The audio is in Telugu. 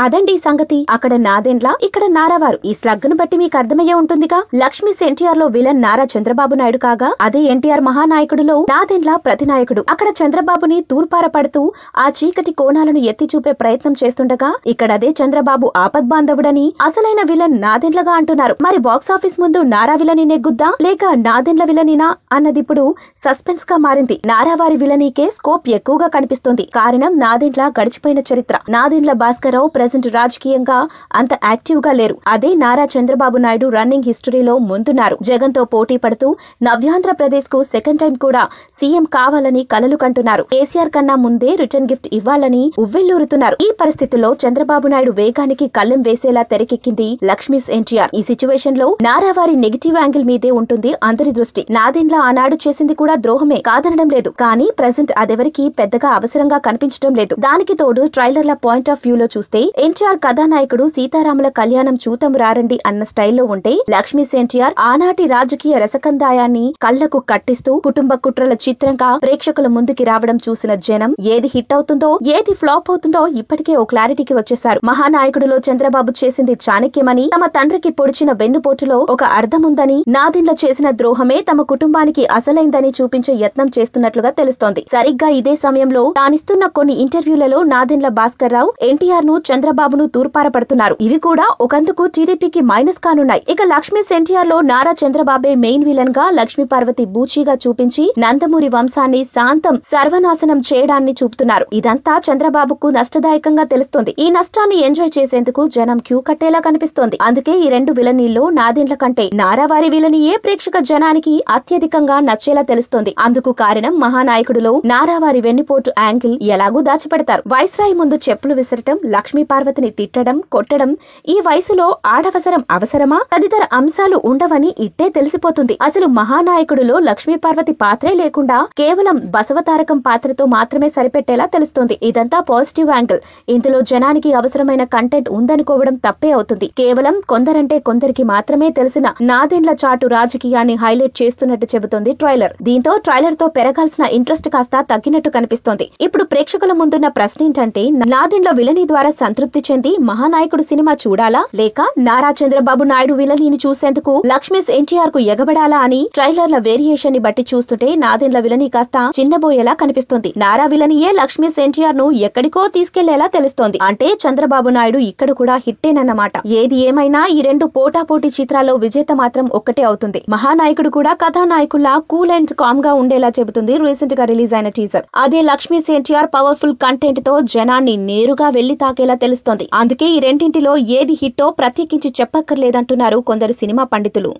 అదండి సంగతి. అక్కడ నాదెండ్ల, ఇక్కడ నారావారు. ఈ స్లగ్ ను బట్టి మీకు అర్థమయ్యే ఉంటుందిగా. లక్ష్మీస్ ఎన్టీఆర్ లో విలన్ నారా చంద్రబాబు నాయుడు కాగా, అదే ఎన్టీఆర్ మహానాయకుడులో నాదెండ్ల ప్రతినాయకుడు. అక్కడ చంద్రబాబుని తూర్పార పడుతూ ఆ చీకటి కోణాలను ఎత్తి చూపే ప్రయత్నం చేస్తుండగా, ఇక్కడ అదే చంద్రబాబు ఆపద్బాంధవుడని అసలైన విలన్ నాదెండ్లగా అంటున్నారు. మరి బాక్సాఫీస్ ముందు నారా విలని నెగ్గుద్దా లేక నాదెండ్ల విలనినా అన్నదిప్పుడు సస్పెన్స్ గా మారింది. నారావారి విలనీకే స్కోప్ ఎక్కువగా కనిపిస్తుంది. కారణం నాదెండ్ల గడిచిపోయిన చరిత్ర. నాదెండ్ల భాస్కర్రావు ప్రెజెంట్ రాజకీయంగా అంత యాక్టివ్ గా లేరు. అదే నారా చంద్రబాబు నాయుడు రన్నింగ్ హిస్టరీలో ముందున్నారు. జగన్ తో పోటీ పడుతూ నవ్యాంధ్రప్రదేశ్ కు సెకండ్ టైం కూడా సీఎం కావాలని కలలు కంటున్నారు. కేసీఆర్ కన్నా ముందే రిటర్న్ గిఫ్ట్ ఇవ్వాలని ఉవ్వెల్లూరుతున్నారు. ఈ పరిస్థితుల్లో చంద్రబాబు నాయుడు వేగానికి కళ్ళెం వేసేలా తెరకెక్కింది లక్ష్మీస్ ఎన్టీఆర్. ఈ సిచ్యువేషన్ లో నారావారి నెగిటివ్ యాంగిల్ మీదే ఉంటుంది అందరి దృష్టి. నాదెండ్ల ఆనాడు చేసింది కూడా ద్రోహమే కాదనడం లేదు, కానీ ప్రెజెంట్ అదెవరికి పెద్దగా అవసరంగా కనిపించడం లేదు. దానికి తోడు ట్రైలర్ల పాయింట్ ఆఫ్ వ్యూ లో చూస్తే ఎన్టీఆర్ కథానాయకుడు సీతారాముల కళ్యాణం చూతం రారండి అన్న స్టైల్లో ఉంటే, లక్ష్మీస్ ఎన్టీఆర్ ఆనాటి రాజకీయ రసకందాయాన్ని కళ్లకు కట్టిస్తూ కుటుంబ కుట్రల చిత్రంగా ప్రేక్షకుల ముందుకి రావడం చూసిన జనం ఏది హిట్ అవుతుందో ఏది ఫ్లాప్ అవుతుందో ఇప్పటికే ఓ క్లారిటీకి వచ్చేశారు. మహానాయకుడిలో చంద్రబాబు చేసింది చాణక్యమని, తమ తండ్రికి పొడిచిన వెన్నుపోటులో ఒక అర్థముందని, నాదెండ్ల చేసిన ద్రోహమే తమ కుటుంబానికి అసలైందని చూపించే యత్నం చేస్తున్నట్లుగా తెలుస్తోంది. సరిగ్గా ఇదే సమయంలో తానిస్తున్న కొన్ని ఇంటర్వ్యూలలో నాదెండ్ల భాస్కర్రావు ఎన్టీఆర్ ను చంద్రబాబును తూర్పారపడుతున్నారు. ఇవి కూడా ఒకందుకు టీడీపీకి మైనస్ కానున్నాయి. ఇక లక్ష్మీస్ ఎన్టీఆర్ లో నారా చంద్రబాబే మెయిన్ విలన్ గా లక్ష్మీ పార్వతి బూచీగా చూపించి నందమూరి వంశాన్ని శాంతం సర్వనాశనం చేయడాన్ని చూపుతున్నారు. ఇదంతా చంద్రబాబుకు నష్టదాయకంగా తెలుస్తోంది. ఈ నష్టాన్ని ఎంజాయ్ చేసేందుకు జనం క్యూ కట్టేలా కనిపిస్తోంది. అందుకే ఈ రెండు విలనీల్లో నాదెండ్ల కంటే నారావారి విలనియే ప్రేక్షక జనానికి అత్యధికంగా నచ్చేలా తెలుస్తోంది. అందుకు కారణం మహానాయకుడిలో నారావారి వెన్నుపోటు యాంగిల్ ఎలాగూ దాచిపెడతారు. వైస్రాయ్ ముందు చెప్పులు విసరటం, లక్ష్మీ పార్వతిని తిట్టడం, కొట్టడం, ఈ వయసులో ఆడవసరం అవసరమా తదితర అంశాలు ఉండవని ఇట్టే తెలిసిపోతుంది. అసలు మహానాయకుడిలో లక్ష్మీ పార్వతి పాత్రే లేకుండా కేవలం బసవతారకం పాత్రతో మాత్రమే సరిపెట్టేలా తెలుస్తోంది. ఇదంతా పాజిటివ్ యాంగిల్. ఇందులో జనానికి అవసరమైన కంటెంట్ ఉందనుకోవడం తప్పే అవుతుంది. కేవలం కొందరంటే కొందరికి మాత్రమే తెలిసిన నాదెండ్ల చాటు రాజకీయాన్ని హైలైట్ చేస్తున్నట్టు చెబుతోంది ట్రైలర్. దీంతో ట్రైలర్ తో పెరగాల్సిన ఇంట్రెస్ట్ కాస్త తగ్గినట్టు కనిపిస్తోంది. ఇప్పుడు ప్రేక్షకుల ముందున్న ప్రశ్న ఏంటంటే, నాదెండ్ల విలనీ ద్వారా సంతృప్తి చెంది మహానాయకుడు సినిమా చూడాలా లేక నారా చంద్రబాబు నాయుడు విలనీని చూసేందుకు లక్ష్మీస్ ఎన్టీఆర్ కు ఎగబడాలా అని ట్రైలర్ల వేరియేషన్ ని బట్టి చూస్తుంటే నాదెండ్ల విలనీ కాస్త చిన్నబోయేలా కనిపిస్తుంది. నారా విలనీయే లక్ష్మీస్ ఎన్టీఆర్ ను ఎక్కడికో తీసుకెళ్లేలా తెలుస్తోంది. అంటే చంద్రబాబు నాయుడు ఇక్కడ కూడా హిట్టేనన్నమాట. ఏది ఏమైనా ఈ రెండు పోటాపోటీ చిత్రాల్లో విజేత మాత్రం ఒక్కటే అవుతుంది. మహానాయకుడు కూడా కథానాయకుల్లా కూల్ అండ్ కామ్ గా ఉండేలా చెబుతుంది రీసెంట్ గా రిలీజ్ అయిన టీజర్. అదే లక్ష్మీస్ ఎన్టీఆర్ పవర్ఫుల్ కంటెంట్ తో జనాన్ని నేరుగా వెళ్లి తాకేలా తెలుస్తోంది. అందుకే ఈ రెండింటిలో ఏది హిట్టో ప్రత్యేకించి చెప్పక్కర్లేదంటున్నారు కొందరు సినిమా పండితులు.